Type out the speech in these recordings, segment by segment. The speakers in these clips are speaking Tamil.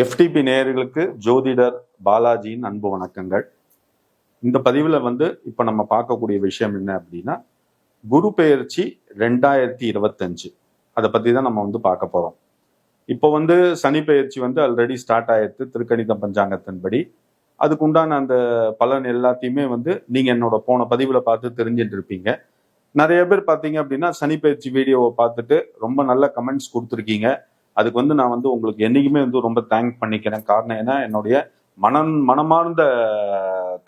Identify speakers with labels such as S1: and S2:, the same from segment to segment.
S1: எஃப்டிபி நேயர்களுக்கு ஜோதிடர் பாலாஜியின் அன்பு வணக்கங்கள். இந்த பதிவில் இப்போ நம்ம பார்க்கக்கூடிய விஷயம் என்ன அப்படின்னா, குரு பெயர்ச்சி 2025 அதை பற்றி தான் நம்ம பார்க்க போகிறோம். இப்போ சனி பெயர்ச்சி ஆல்ரெடி ஸ்டார்ட் ஆயிடுத்து திருக்கணித பஞ்சாங்கத்தின்படி. அதுக்கு உண்டான அந்த பலன் எல்லாத்தையுமே நீங்கள் என்னோட போன பதிவில் பார்த்து தெரிஞ்சுட்டு இருப்பீங்க. நிறைய பேர் பார்த்தீங்க அப்படின்னா சனி பெயர்ச்சி வீடியோவை பார்த்துட்டு ரொம்ப நல்ல கமெண்ட்ஸ் கொடுத்துருக்கீங்க. அதுக்கு நான் உங்களுக்கு என்னைக்குமே ரொம்ப தேங்க் பண்ணிக்கிறேன். காரணம் ஏன்னா என்னுடைய மனமார்ந்த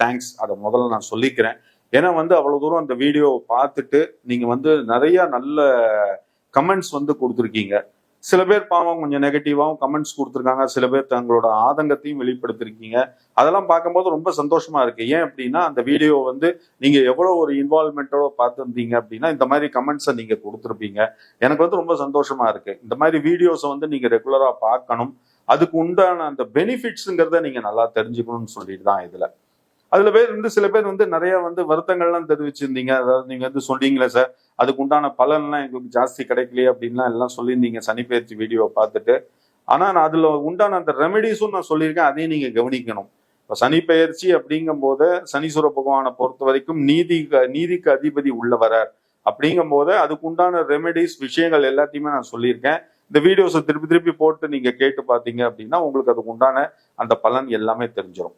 S1: தேங்க்ஸ் அதை முதல்ல நான் சொல்லிக்கிறேன். ஏன்னா அவ்வளவு தூரம் அந்த வீடியோவை பார்த்துட்டு நீங்க நிறைய நல்ல கமெண்ட்ஸ் கொடுத்துருக்கீங்க. சில பேர் பாவம் கொஞ்சம் நெகட்டிவாகவும் கமெண்ட்ஸ் கொடுத்துருக்காங்க, சில பேர் தங்களோட ஆதங்கத்தையும் வெளிப்படுத்திருக்கீங்க. அதெல்லாம் பார்க்கும்போது ரொம்ப சந்தோஷமா இருக்கு. ஏன் அப்படின்னா அந்த வீடியோ நீங்க எவ்வளவு ஒரு இன்வால்மெண்டோட பார்த்துருந்தீங்க அப்படின்னா இந்த மாதிரி கமெண்ட்ஸை நீங்க கொடுத்துருப்பீங்க. எனக்கு ரொம்ப சந்தோஷமா இருக்கு. இந்த மாதிரி வீடியோஸை நீங்க ரெகுலரா பார்க்கணும். அதுக்கு உண்டான அந்த பெனிஃபிட்ஸுங்கிறத நீங்க நல்லா தெரிஞ்சுக்கணும்னு சொல்லிட்டு தான் இதுல. அதுல சில பேர் நிறைய வருத்தங்கள்லாம் தெரிவிச்சிருந்தீங்க. அதாவது நீங்க சொன்னீங்களே சார், அதுக்கு உண்டான பலன்லாம் எங்களுக்கு ஜாஸ்தி கிடைக்கலையே அப்படின்லாம் எல்லாம் சொல்லியிருந்தீங்க சனி பெயர்ச்சி வீடியோவை பார்த்துட்டு. ஆனா நான் அதுல உண்டான அந்த ரெமெடிஸும் நான் சொல்லியிருக்கேன், அதையும் நீங்க கவனிக்கணும். இப்போ சனி பெயர்ச்சி அப்படிங்கும் போது சனீஸ்வர பகவானை பொறுத்த வரைக்கும் நீதிக்கு அதிபதி உள்ளவரார். அப்படிங்கும் போது அதுக்கு உண்டான ரெமெடிஸ் விஷயங்கள் எல்லாத்தையுமே நான் சொல்லியிருக்கேன். இந்த வீடியோஸை திருப்பி போட்டு நீங்க கேட்டு பார்த்தீங்க அப்படின்னா உங்களுக்கு அதுக்கு உண்டான அந்த பலன் எல்லாமே தெரிஞ்சிடும்.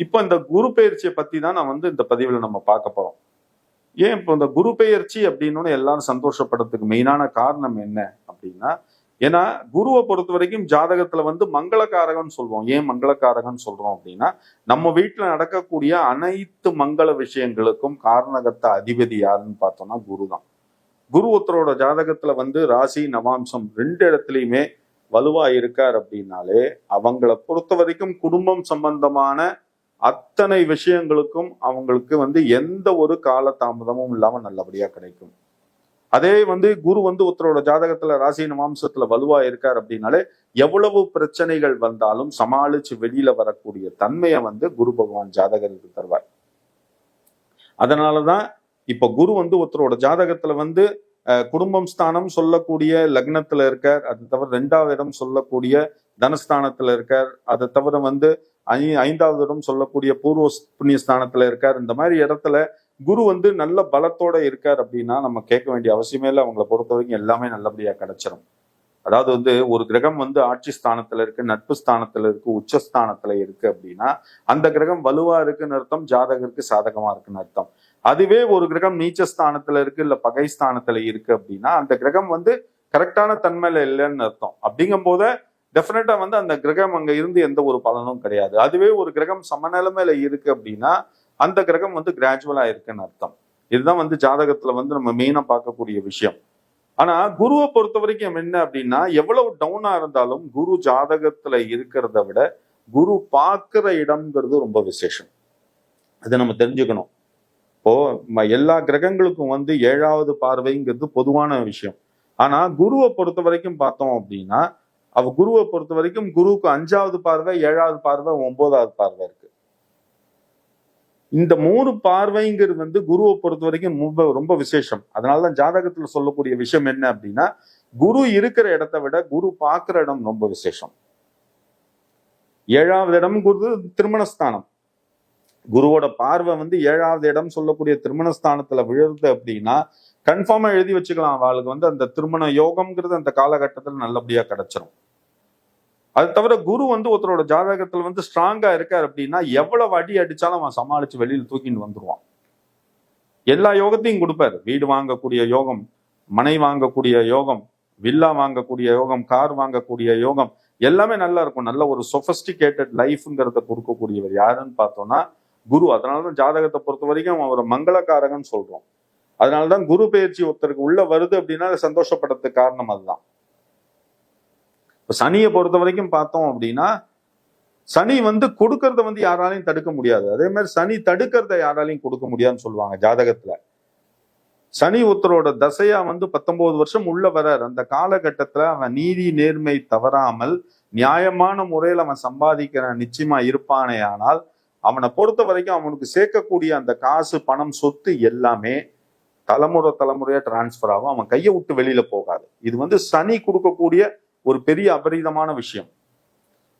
S1: இப்போ இந்த குரு பெயர்ச்சியை பத்தி தான் நான் இந்த பதிவில் நம்ம பார்க்க போறோம். ஏன் இப்போ இந்த குரு பெயர்ச்சி அப்படின்னு எல்லாரும் சந்தோஷப்படுறதுக்கு மெயினான காரணம் என்ன அப்படின்னா, ஏன்னா குருவை பொறுத்த வரைக்கும் ஜாதகத்துல மங்களகாரகன் சொல்லுவோம். ஏன் மங்களகாரகன் சொல்றோம் அப்படின்னா, நம்ம வீட்டுல நடக்கக்கூடிய அனைத்து மங்கள விஷயங்களுக்கும் காரணகத்த அதிபதி யாருன்னு பார்த்தோம்னா குரு தான். குரு ஒருத்தரோட ஜாதகத்துல ராசி நவாம்சம் 2 இடத்துலையுமே வலுவா இருக்கார் அப்படின்னாலே அவங்களை பொறுத்த வரைக்கும் குடும்பம் சம்பந்தமான அத்தனை விஷயங்களுக்கும் அவங்களுக்கு எந்த ஒரு கால தாமதமும் இல்லாம நல்லபடியா கிடைக்கும். அதே குரு ஒருத்தரோட ஜாதகத்துல ராசி நவாம்சத்துல வலுவா இருக்கார் அப்படின்னாலே எவ்வளவு பிரச்சனைகள் வந்தாலும் சமாளிச்சு வெளியில வரக்கூடிய தன்மையை குரு பகவான் ஜாதகருக்கு தருவார். அதனாலதான் இப்ப குரு ஒருத்தரோட ஜாதகத்துல குடும்பம் ஸ்தானம் சொல்லக்கூடிய லக்னத்துல இருக்கார். அது தவிர 2வது இடம் சொல்லக்கூடிய தனஸ்தானத்துல இருக்கார். அதை தவிர 5வது இடம் சொல்லக்கூடிய பூர்வ புண்ணிய ஸ்தானத்துல இருக்கார். இந்த மாதிரி இடத்துல குரு நல்ல பலத்தோட இருக்கார் அப்படின்னா நம்ம கேட்க வேண்டிய அவசியமே இல்லை. அவங்களை பொறுத்த வரைக்கும் எல்லாமே நல்லபடியா கிடைச்சிடும். அதாவது ஒரு கிரகம் ஆட்சி ஸ்தானத்துல இருக்கு, நட்பு ஸ்தானத்துல இருக்கு, உச்சஸ்தானத்துல இருக்கு அப்படின்னா அந்த கிரகம் வலுவா இருக்குன்னு அர்த்தம், ஜாதகருக்கு சாதகமா இருக்குன்னு அர்த்தம். அதுவே ஒரு கிரகம் நீச்சஸ்தானத்துல இருக்கு இல்ல பகை ஸ்தானத்துல இருக்கு அப்படின்னா அந்த கிரகம் கரெக்டான தன்மையில இல்லைன்னு அர்த்தம். அப்படிங்கும் போது டெஃபினட்டா அந்த கிரகம் அங்க இருந்து எந்த ஒரு பலனும் கிடையாது. அதுவே ஒரு கிரகம் சமநிலைமையில இருக்கு அப்படின்னா அந்த கிரகம் கிராஜுவலா இருக்குன்னு அர்த்தம். இதுதான் ஜாதகத்துல நம்ம மெயினா பார்க்கக்கூடிய விஷயம். ஆனா குருவை பொறுத்த வரைக்கும் என்ன அப்படின்னா, எவ்வளவு டவுனா இருந்தாலும் குரு ஜாதகத்துல இருக்கிறத விட குரு பார்க்கிற இடம்ங்கிறது ரொம்ப விசேஷம். அதை நம்ம தெரிஞ்சுக்கணும். இப்போ எல்லா கிரகங்களுக்கும் 7வது பார்வைங்கிறது பொதுவான விஷயம். ஆனா குருவை பொறுத்த வரைக்கும் பார்த்தோம் அப்படின்னா குருவை பொறுத்த வரைக்கும் குருவுக்கு 5வது பார்வை, 7வது பார்வை, 9வது பார்வை இருக்கு. இந்த 3 பார்வைங்கிறது குருவை பொறுத்த வரைக்கும் ரொம்ப விசேஷம். அதனாலதான் ஜாதகத்துல சொல்லக்கூடிய விஷயம் என்ன அப்படின்னா, குரு இருக்கிற இடத்தை விட குரு பார்க்கிற இடம் ரொம்ப விசேஷம். 7வது இடம் திருமணஸ்தானம். குருவோட பார்வை 7வது இடம் சொல்லக்கூடிய திருமணஸ்தானத்துல விழுது அப்படின்னா கன்ஃபார்மா எழுதி வச்சுக்கலாம், அவளுக்கு அந்த திருமண யோகம்ங்கிறது அந்த காலகட்டத்தில் நல்லபடியா கிடைச்சிரும். அது தவிர குரு ஒருத்தரோட ஜாதகத்துல ஸ்ட்ராங்கா இருக்காரு அப்படின்னா எவ்வளவு அடி அடிச்சாலும் அவன் சமாளிச்சு வெளியில தூக்கிட்டு வந்துருவான். எல்லா யோகத்தையும் கொடுப்பாரு. வீடு வாங்கக்கூடிய யோகம், மனை வாங்கக்கூடிய யோகம், வில்லா வாங்கக்கூடிய யோகம், கார் வாங்கக்கூடிய யோகம், எல்லாமே நல்லா இருக்கும். நல்ல ஒரு சொபஸ்டிகேட்டட் லைஃப்ங்கிறத கொடுக்கக்கூடியவர் யாருன்னு பார்த்தோம்னா குரு. அதனாலதான் ஜாதகத்தை பொறுத்த வரைக்கும் அவர் மங்களகாரகன் சொல்றோம். அதனாலதான் குரு பெயர்ச்சி ஒருத்தருக்கு உள்ள வருது அப்படின்னா சந்தோஷப்படுறதுக்கு காரணம் அதுதான். இப்ப சனியை பொறுத்த வரைக்கும் பார்த்தோம் அப்படின்னா சனி கொடுக்கறத யாராலையும் தடுக்க முடியாது. அதே மாதிரி சனி தடுக்கிறத யாராலையும் கொடுக்க முடியாதுன்னு சொல்லுவாங்க ஜாதகத்துல. சனி ஒருத்தரோட தசையா 19 வருஷம் உள்ள வர்றார். அந்த காலகட்டத்துல அவன் நீதி நேர்மை தவறாமல் நியாயமான முறையில் அவன் சம்பாதிக்கிற நிச்சயமா இருப்பானே. ஆனால் அவனை பொறுத்த வரைக்கும் அவனுக்கு சேர்க்கக்கூடிய அந்த காசு, பணம், சொத்து எல்லாமே தலைமுறையா டிரான்ஸ்பர் ஆகும். அவன் கையை விட்டு வெளியில போகாது. இது சனி கொடுக்கக்கூடிய ஒரு பெரிய அபரிதமான விஷயம்.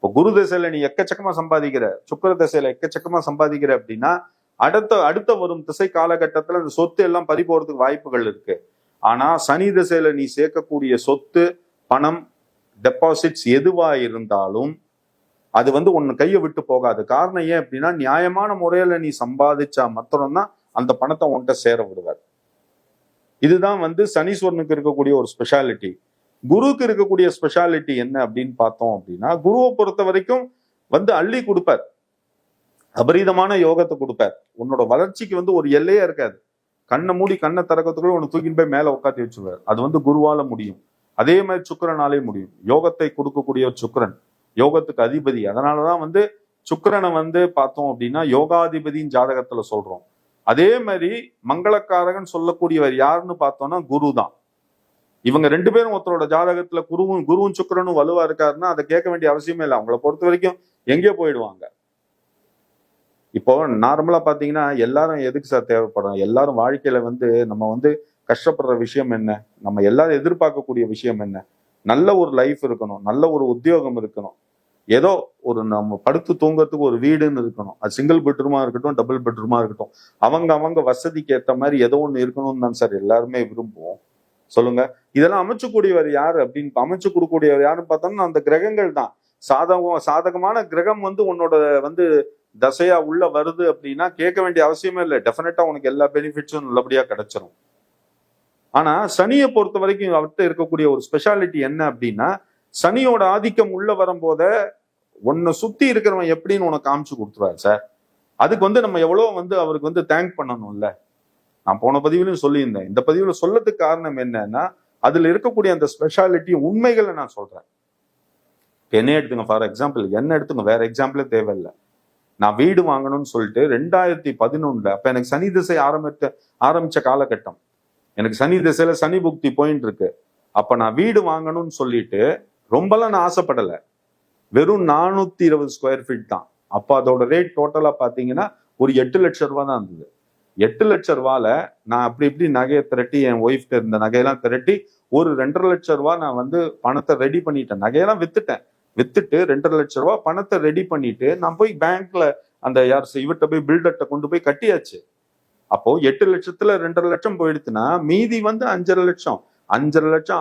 S1: இப்போ குரு திசையில நீ எக்கச்சக்கமா சம்பாதிக்கிற, சுக்கிர திசையில எக்கச்சக்கமா சம்பாதிக்கிற அப்படின்னா அடுத்த வரும் திசை காலகட்டத்துல அந்த சொத்து எல்லாம் பறி போறதுக்கு வாய்ப்புகள் இருக்கு. ஆனா சனி திசையில நீ சேர்க்கக்கூடிய சொத்து, பணம், டெபாசிட்ஸ் எதுவா இருந்தாலும் அது வந்து உன்னை கையை விட்டு போகாது. காரணம் ஏன் அப்படின்னா நியாயமான முறையில நீ சம்பாதிச்சா மாத்திரம்தான் அந்த பணத்தை உன்கிட்ட சேர விடுவார். இதுதான் வந்து சனீஸ்வரனுக்கு இருக்கக்கூடிய ஒரு ஸ்பெஷாலிட்டி. குருவுக்கு இருக்கக்கூடிய ஸ்பெஷாலிட்டி என்ன அப்படின்னு பார்த்தோம் அப்படின்னா, குருவை பொறுத்த வரைக்கும் வந்து அள்ளி கொடுப்பார், அபரீதமான யோகத்தை கொடுப்பார். உன்னோட வளர்ச்சிக்கு வந்து ஒரு எல்லையே இருக்காது. கண்ணை மூடி கண்ணை திறக்கிறதுக்குள்ள உன்னை தூக்கின்னு போய் மேல உட்காத்தி வச்சுருவார். அது வந்து குருவால முடியும். அதே மாதிரி சுக்கிரனாலே முடியும். யோகத்தை கொடுக்கக்கூடிய சுக்கிரன், யோகத்துக்கு அதிபதி. அதனாலதான் வந்து சுக்கிரனை வந்து பார்த்தோம் அப்படின்னா யோகாதிபதியின் ஜாதகத்துல சொல்றோம். அதே மாதிரி மங்களக்காரகன் சொல்லக்கூடியவர் யாருன்னு பார்த்தோம்னா குரு தான். இவங்க ரெண்டு பேரும் ஒருத்தரோட ஜாதகத்துல குருவும் சுக்கிரனும் வலுவா இருக்காருன்னா அதை கேட்க வேண்டிய அவசியமே இல்லை. அவங்கள பொறுத்த வரைக்கும் எங்கேயோ போயிடுவாங்க. இப்போ நார்மலா பாத்தீங்கன்னா எல்லாரும் எதுக்கு சார் தேவைப்படும்? எல்லாரும் வாழ்க்கையில வந்து நம்ம வந்து கஷ்டப்படுற விஷயம் என்ன? நம்ம எல்லாரும் எதிர்பார்க்கக்கூடிய விஷயம் என்ன? நல்ல ஒரு லைஃப் இருக்கணும், நல்ல ஒரு உத்தியோகம் இருக்கணும், ஏதோ ஒரு நம்ம படுத்து தூங்கறதுக்கு ஒரு வீடுன்னு இருக்கணும். அது சிங்கிள் பெட்ரூமா இருக்கட்டும், டபுள் பெட்ரூமா இருக்கட்டும், அவங்க வசதிக்கு ஏற்ற மாதிரி ஏதோ ஒன்று இருக்கணும்னு தான் சார் எல்லாருமே விரும்புவோம். சொல்லுங்க, இதெல்லாம் அமைச்சுக்கூடியவர் யாரு அப்படின்னு அமைச்சு கொடுக்கக்கூடியவர் யாருன்னு பார்த்தோம்னா அந்த கிரகங்கள் தான். சாதகமான கிரகம் வந்து உன்னோட வந்து தசையா உள்ள வருது அப்படின்னா கேட்க வேண்டிய அவசியமே இல்லை. டெஃபினட்டா உனக்கு எல்லா பெனிஃபிட்ஸும் நல்லபடியா கிடைச்சிரும். ஆனா சனியை பொறுத்த வரைக்கும் அவர்கிட்ட இருக்கக்கூடிய ஒரு ஸ்பெஷாலிட்டி என்ன அப்படின்னா, சனியோட ஆதிக்கம் உள்ள வரும்போத உன்னை சுத்தி இருக்கிறவன் எப்படின்னு உனக்கு காமிச்சு கொடுத்துருவாரு சார். அதுக்கு வந்து நம்ம எவ்வளவு வந்து அவருக்கு வந்து தேங்க் பண்ணணும்ல. நான் போன பதிவுலையும் சொல்லியிருந்தேன். இந்த பதிவுல சொல்லதுக்கு காரணம் என்னன்னா, அதுல இருக்கக்கூடிய அந்த ஸ்பெஷாலிட்டி உண்மைகளை நான் சொல்றேன். என்ன எடுத்துங்க, ஃபார் எக்ஸாம்பிள் என்ன எடுத்துங்க, வேற எக்ஸாம்பிளே தேவையில்லை. நான் வீடு வாங்கணும்னு சொல்லிட்டு 2011 அப்ப எனக்கு சனி திசை ஆரம்பிச்ச காலகட்டம். எனக்கு சனி திசையில சனி புக்தி போயிட்டு இருக்கு. அப்ப நான் வீடு வாங்கணும்னு சொல்லிட்டு ரொம்பலாம் நான் ஆசைப்படல. வெறும் 420 ஸ்கொயர் ஃபீட் தான். அப்ப அதோட ரேட் டோட்டலா பாத்தீங்கன்னா ஒரு 8 லட்சம் ரூபாய் தான் இருந்தது. 8 லட்சம் ரூபாயில நான் அப்படி இப்படி நகையை திரட்டி, என் ஒய்ஃப்ட இருந்த நகையெல்லாம் திரட்டி ஒரு 2.5 லட்சம் ரூபாய் நான் வந்து பணத்தை ரெடி பண்ணிட்டேன். நகையெல்லாம் வித்துட்டு 2.5 லட்சம் ரூபாய் பணத்தை ரெடி பண்ணிட்டு நான் போய் பேங்க்ல அந்த இவர்கிட்ட போய் பில்டர்கிட்ட கொண்டு போய் கட்டியாச்சு. அப்போ 8 லட்சத்துல 2.5 லட்சம் போயிடுச்சுன்னா மீதி வந்து 5.5 லட்சம்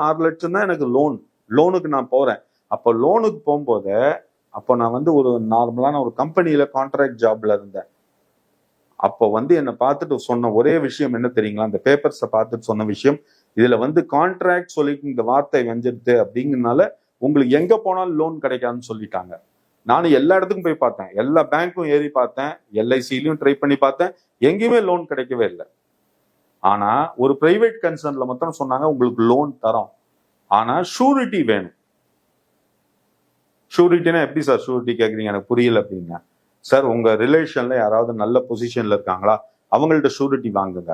S1: 6 லட்சம் தான் எனக்கு லோனுக்கு நான் போறேன். அப்போ லோனுக்கு போகும்போது அப்போ நான் வந்து ஒரு நார்மலான ஒரு கம்பெனியில கான்ட்ராக்ட் ஜாப்ல இருந்தேன். அப்போ வந்து என்னை பார்த்துட்டு சொன்ன ஒரே விஷயம் என்ன தெரியுங்களா? அந்த பேப்பர்ஸை பார்த்துட்டு சொன்ன விஷயம், இதுல வந்து கான்ட்ராக்ட் சொல்லி இந்த வார்த்தை வந்துடுது அப்படிங்கிறதுனால உங்களுக்கு எங்க போனாலும் லோன் கிடைக்காதுன்னு சொல்லிட்டாங்க. நானும் எல்லா இடத்துக்கும் போய் பார்த்தேன், எல்லா பேங்க்கும் ஏறி பார்த்தேன், எல்ஐசிலையும் ட்ரை பண்ணி பார்த்தேன், எங்கேயுமே லோன் கிடைக்கவே இல்லை. ஆனா ஒரு பிரைவேட் கன்சர்ன்ல மட்டும் சொன்னாங்க உங்களுக்கு லோன் தரோம், ஆனா ஷூரிட்டி வேணும். ஷூரிட்டினா எப்படி சார் ஷூரிட்டி கேட்குறீங்க, எனக்கு புரியல அப்படின்னா, சார் உங்க ரிலேஷன்ல யாராவது நல்ல பொசிஷன்ல இருக்காங்களா, அவங்கள்ட்ட ஷூரிட்டி வாங்குங்க.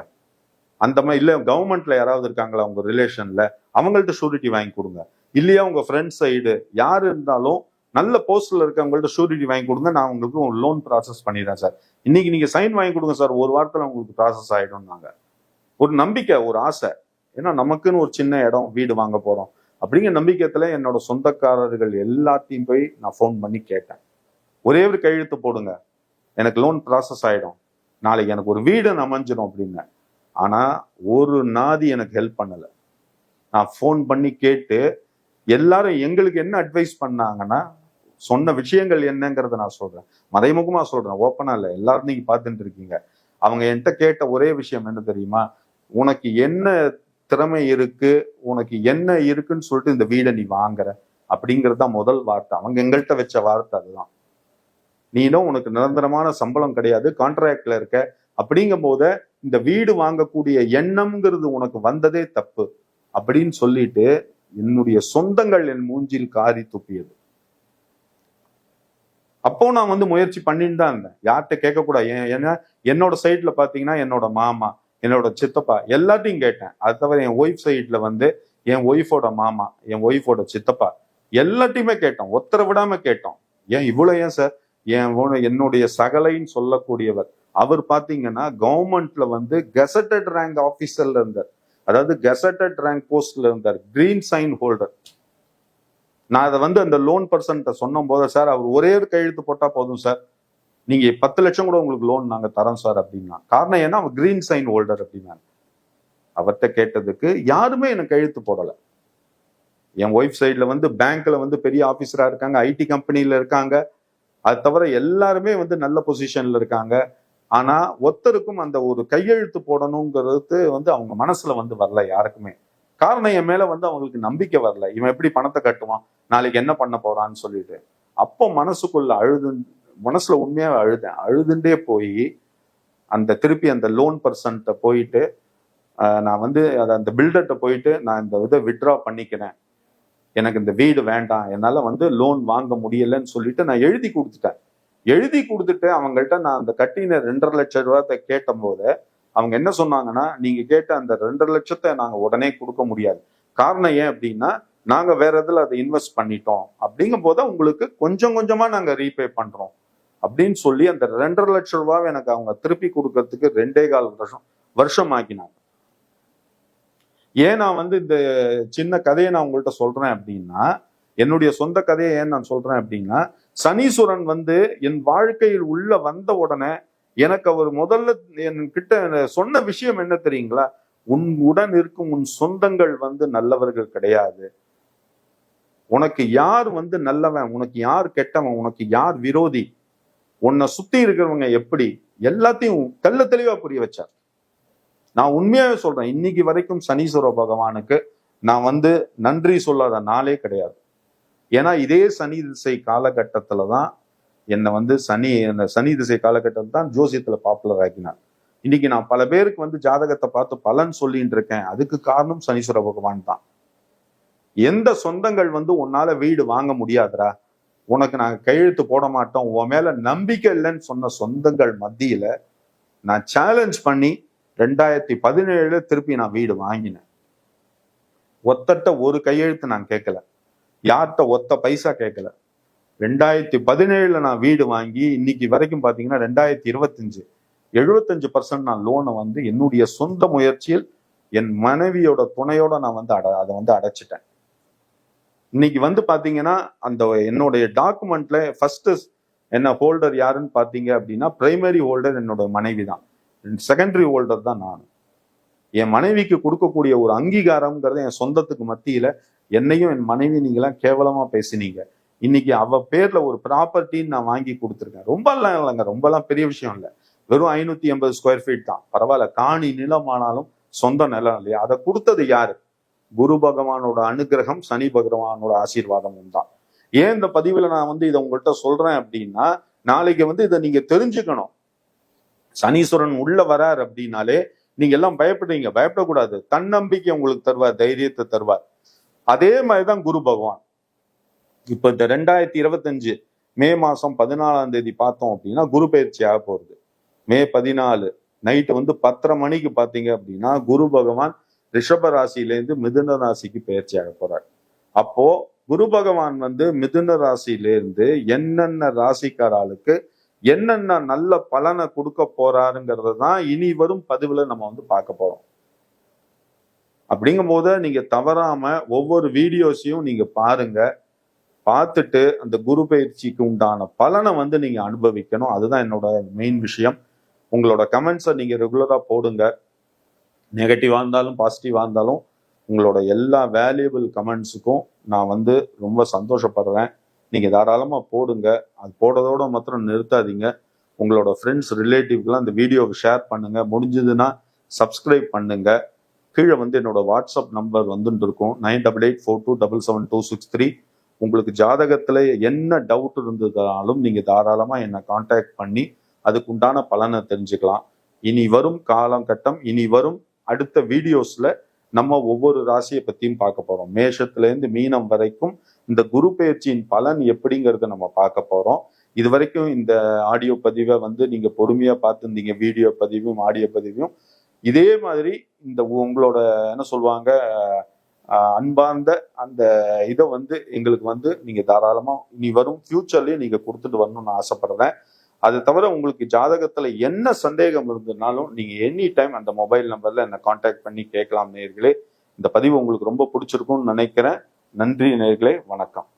S1: அந்த மாதிரி இல்ல கவர்மெண்ட்ல யாராவது இருக்காங்களா உங்க ரிலேஷன்ல, அவங்கள்ட்ட ஷூரிட்டி வாங்கி கொடுங்க. இல்லையா உங்க ஃப்ரெண்ட் சைடு யாரு இருந்தாலும் நல்ல போஸ்ட்ல இருக்கவங்கள்ட்ட ஷூரிட்டி வாங்கி கொடுங்க, நான் உங்களுக்கு ஒரு லோன் ப்ராசஸ் பண்ணிடுறேன் சார். இன்னைக்கு நீங்க சைன் வாங்கி கொடுங்க சார், ஒரு வாரத்துல உங்களுக்கு ப்ராசஸ் ஆயிடும்னாங்க. ஒரு நம்பிக்கை, ஒரு ஆசை. ஏன்னா நமக்குன்னு ஒரு சின்ன இடம், வீடு வாங்க போறோம் அப்படிங்கிற நம்பிக்கையத்துல என்னோட சொந்தக்காரர்கள் எல்லாத்தையும் போய் நான் ஃபோன் பண்ணி கேட்டேன். ஒரே ஒரு கையெழுத்து போடுங்க, எனக்கு லோன் ப்ராசஸ் ஆயிடும், நாளைக்கு எனக்கு ஒரு வீடு அமைஞ்சிடும் அப்படின்னு. ஆனா ஒரு நாதி எனக்கு ஹெல்ப் பண்ணல. நான் ஃபோன் பண்ணி கேட்டு எல்லாரும் எங்களுக்கு என்ன அட்வைஸ் பண்ணாங்கன்னா, சொன்ன விஷயங்கள் என்னங்கிறத நான் சொல்றேன், மறைமுகமா சொல்றேன், ஓப்பனா இல்லை, எல்லாரும் நீங்க பார்த்துட்டு இருக்கீங்க. அவங்க என்கிட்ட கேட்ட ஒரே விஷயம் என்ன தெரியுமா, உனக்கு என்ன திறமை இருக்கு, உனக்கு என்ன இருக்குன்னு சொல்லிட்டு இந்த வீடை நீ வாங்குற அப்படிங்கிறது தான் முதல் வார்த்தை. அவங்க எங்கள்கிட்ட வச்ச வார்த்தை அதுதான். நீனும் உனக்கு நிரந்தரமான சம்பளம் கிடையாது, கான்ட்ராக்ட்ல இருக்க, அப்படிங்கும் போத இந்த வீடு வாங்கக்கூடிய எண்ணம்ங்கிறது உனக்கு வந்ததே தப்பு அப்படின்னு சொல்லிட்டு என்னுடைய சொந்தங்கள் என் மூஞ்சில் காரி துப்பியது. அப்போ நான் வந்து முயற்சி பண்ணிட்டு தான் இருந்தேன், யார்கிட்ட கேட்கக்கூடாது. ஏன்னா என்னோட சைட்ல பாத்தீங்கன்னா என்னோட மாமா, என்னோட சித்தப்பா எல்லாத்தையும் கேட்டேன். அது தவிர என் ஒய்ஃப் சைட்ல வந்து என் ஒய்ஃபோட மாமா, என் ஒய்ஃபோட சித்தப்பா எல்லாத்தையுமே கேட்டோம், ஒத்தர விடாம கேட்டோம். ஏன் இவ்வளவு, ஏன் சார், என்னுடைய சகலைன்னு சொல்லக்கூடியவர் அவர் பாத்தீங்கன்னா கவர்மெண்ட்ல வந்து கெசட்டட் ரேங்க் ஆபீசர்ல இருந்தார், அதாவது கெசட்டட் ரேங்க் போஸ்ட்ல இருந்தார், கிரீன் சைன் ஹோல்டர். நான் அதை வந்து அந்த லோன் பர்சன்ட்ட சொன்ன போது, சார் அவர் ஒரே ஒரு கையெழுத்து போட்டா போதும் சார், நீங்க 10 லட்சம் கூட உங்களுக்கு லோன் நாங்க தரோம் சார் அப்படின்னா. காரணம் ஏன்னா அவன் கிரீன் சைன் ஹோல்டர் அப்படின்னாங்க. அவர்கிட்ட கேட்டதுக்கு யாருமே எனக்கு கையெழுத்து போடல. என் ஒய்ஃப் சைட்ல வந்து பேங்க்ல வந்து பெரிய ஆபீசரா இருக்காங்க, ஐடி கம்பெனில இருக்காங்க, அது தவிர எல்லாருமே வந்து நல்ல பொசிஷன்ல இருக்காங்க. ஆனா ஒருத்தருக்கும் அந்த ஒரு கையெழுத்து போடணுங்கிறது வந்து அவங்க மனசுல வந்து வரல யாருக்குமே. காரணம் என் மேல வந்து அவங்களுக்கு நம்பிக்கை வரல. இவன் எப்படி பணத்தை கட்டுவான், நாளைக்கு என்ன பண்ண போறான்னு சொல்லிட்டு. அப்போ மனசுக்குள்ள மனசுல உண்மையாவே அழுதுண்டே போய் திருப்பி அந்த லோன் பர்சன்ட்ட போயிட்டு நான் வந்து அந்த பில்டர்கிட்ட போயிட்டு நான் இந்த இதை வித்ட்ரா பண்ணிக்கிறேன், எனக்கு இந்த வீடு வேண்டாம், என்னால வந்து லோன் வாங்க முடியலன்னு சொல்லிட்டு நான் எழுதி கொடுத்துட்டு அவங்கள்ட்ட நான் அந்த கட்டின 2.5 லட்சம் ரூபாய் கேட்ட போது அவங்க என்ன சொன்னாங்கன்னா, நீங்க கேட்ட அந்த 2.5 லட்சத்தை நாங்க உடனே கொடுக்க முடியாது. காரணம் ஏன் அப்படின்னா, நாங்க வேற இதுல அதை இன்வெஸ்ட் பண்ணிட்டோம், அப்படிங்கும் போது உங்களுக்கு கொஞ்சம் கொஞ்சமா நாங்க ரீபே பண்றோம் அப்படின்னு சொல்லி அந்த 2.5 லட்சம் ரூபாய் எனக்கு அவங்க திருப்பி கொடுக்கறதுக்கு 2.25 வருஷம் ஆக்கினாங்க. ஏன் நான் வந்து இந்த சின்ன கதையை நான் உங்கள்கிட்ட சொல்றேன் அப்படின்னா, என்னுடைய சொந்த கதையை ஏன் நான் சொல்றேன் அப்படின்னா, சனீஸ்வரன் வந்து என் வாழ்க்கையில் உள்ள வந்த உடனே எனக்கு அவர் முதல்ல என்கிட்ட சொன்ன விஷயம் என்ன தெரியுங்களா, உன் உடன் இருக்கும் உன் சொந்தங்கள் வந்து நல்லவர்கள் கிடையாது, உனக்கு யார் வந்து நல்லவன், உனக்கு யார் கெட்டவன், உனக்கு யார் விரோதி, உன்னை சுத்தி இருக்கிறவங்க எப்படி, எல்லாத்தையும் தெள்ள தெளிவா புரிய வச்சார். நான் உண்மையாவே சொல்றேன், இன்னைக்கு வரைக்கும் சனீஸ்வர பகவானுக்கு நான் வந்து நன்றி சொல்லாத நாளே கிடையாது. ஏன்னா இதே சனி திசை காலகட்டத்துலதான் என்னை வந்து சனி திசை காலகட்டத்தில் தான் ஜோசியத்துல பாப்புலர் ஆக்கினார். இன்னைக்கு நான் பல பேருக்கு வந்து ஜாதகத்தை பார்த்து பலன் சொல்லிட்டு இருக்கேன், அதுக்கு காரணம் சனீஸ்வர பகவான் தான். எந்த சொந்தங்கள் வந்து உன்னால வீடு வாங்க முடியாதுரா, உனக்கு நாங்க கையெழுத்து போட மாட்டோம், உன் மேல நம்பிக்கை இல்லைன்னு சொன்ன சொந்தங்கள் மத்தியில நான் சேலஞ்ச் பண்ணி 2017 திருப்பி நான் வீடு வாங்கினேன். ஒத்தட்ட ஒரு கையெழுத்து நான் கேட்கல, யார்கிட்ட ஒத்த பைசா கேட்கல. 2017 நான் வீடு வாங்கி இன்னைக்கு வரைக்கும் பாத்தீங்கன்னா 2025 75% நான் லோனை வந்து என்னுடைய சொந்த முயற்சியில் என் மனைவியோட துணையோட நான் வந்து அதை வந்து அடைச்சிட்டேன். இன்னைக்கு வந்து பாத்தீங்கன்னா அந்த என்னுடைய டாக்குமெண்ட்ல ஃபர்ஸ்ட் என்ன ஹோல்டர் யாருன்னு பாத்தீங்க அப்படின்னா, பிரைமரி ஹோல்டர் என்னோட மனைவி தான், செகண்டரி ஹோல்டர் தான் நான். என் மனைவிக்கு கொடுக்கக்கூடிய ஒரு அங்கீகாரம்ங்கிறது என் சொந்தத்துக்கு மத்தியில என்னையும் என் மனைவி நீங்களாம் கேவலமா பேசினீங்க, இன்னைக்கு அவ பேர்ல ஒரு ப்ராப்பர்ட்டின்னு நான் வாங்கி கொடுத்துருக்கேன். ரொம்பலாம் இல்லைங்க, ரொம்பலாம் பெரிய விஷயம் இல்லை, வெறும் 580 ஸ்கொயர் ஃபீட் தான், பரவாயில்ல, காணி நிலமானாலும் சொந்த நிலம் இல்லையா. அதை கொடுத்தது யாரு? குரு பகவானோட அனுகிரகம், சனி பகவானோட ஆசீர்வாதமும் தான். ஏன் இந்த பதிவுல நான் வந்து இதை உங்கள்கிட்ட சொல்றேன் அப்படின்னா, நாளைக்கு வந்து இதை நீங்க தெரிஞ்சுக்கணும். சனீஸ்வரன் உள்ள வரார் அப்படின்னாலே நீங்க எல்லாம் பயப்படுறீங்க, பயப்படக்கூடாது. தன்னம்பிக்கை உங்களுக்கு தருவார், தைரியத்தை தருவார். அதே மாதிரிதான் குரு பகவான். இப்ப இந்த 2025 மே மாசம் 14ஆம் தேதி பார்த்தோம் அப்படின்னா குரு பயிற்சி ஆக போகுது. மே 14 நைட்டு வந்து 10:30 மணிக்கு பாத்தீங்க அப்படின்னா குரு பகவான் ரிஷப ராசியிலேருந்து மிதுன ராசிக்கு பயிற்சி ஆக போறார். அப்போ குரு பகவான் வந்து மிதுன ராசியிலேருந்து என்னென்ன ராசிக்காராளுக்கு என்னென்ன நல்ல பலனை கொடுக்க போறாருங்கிறது தான் இனி வரும் பதிவுல நம்ம வந்து பார்க்க போறோம். அப்படிங்கும் போது நீங்க தவறாம ஒவ்வொரு வீடியோஸையும் நீங்க பாருங்க, பார்த்துட்டு அந்த குரு பயிற்சிக்கு உண்டான பலனை வந்து நீங்க அனுபவிக்கணும். அதுதான் என்னோட மெயின் விஷயம். உங்களோட கமெண்ட்ஸை நீங்க ரெகுலரா போடுங்க, நெகட்டிவா இருந்தாலும் பாசிட்டிவா இருந்தாலும் உங்களோட எல்லா வேல்யூபிள் கமெண்ட்ஸுக்கும் நான் வந்து ரொம்ப சந்தோஷப்படுறேன். நீங்க தாராளமா போடுங்க. அது போடுறதோட மாத்திரம் நிறுத்தாதீங்க. உங்களோட ஃப்ரெண்ட்ஸ் ரிலேட்டிவ்க்கெல்லாம் இந்த வீடியோவை ஷேர் பண்ணுங்க, முடிஞ்சதுன்னா சப்ஸ்கிரைப் பண்ணுங்க. கீழே வந்து என்னோட வாட்ஸ்அப் நம்பர் வந்துட்டு இருக்கும், 9884277263. உங்களுக்கு ஜாதகத்துல என்ன டவுட் இருந்ததாலும் நீங்க தாராளமா என்னை கான்டாக்ட் பண்ணி அதுக்கு உண்டான பலனை தெரிஞ்சுக்கலாம். இனி வரும் காலகட்டம், இனி வரும் அடுத்த வீடியோஸ்ல நம்ம ஒவ்வொரு ராசியை பத்தியும் பார்க்க போறோம். மேஷத்துல இருந்து மீனம் வரைக்கும் இந்த குரு பயிற்சியின் பலன் எப்படிங்கிறத நம்ம பார்க்க போறோம். இது வரைக்கும் இந்த ஆடியோ பதிவை வந்து நீங்க பொறுமையா பார்த்துருந்தீங்க, வீடியோ பதிவும் ஆடியோ பதிவும். இதே மாதிரி இந்த உங்களோட என்ன சொல்லுவாங்க அன்பார்ந்த அந்த இதை வந்து எங்களுக்கு வந்து நீங்க தாராளமா இனி வரும் ஃபியூச்சர்லயும் நீங்க கொடுத்துட்டு வரணும்னு ஆசைப்படுறேன். அது தவிர உங்களுக்கு ஜாதகத்துல என்ன சந்தேகம் இருந்ததுனாலும் நீங்க எனி டைம் அந்த மொபைல் நம்பர்ல என்னை கான்டாக்ட் பண்ணி கேட்கலாம் நேயர்களே. இந்த பதிவு உங்களுக்கு ரொம்ப பிடிச்சிருக்கும்னு நினைக்கிறேன். நன்றி நேயர்களே, வணக்கம்.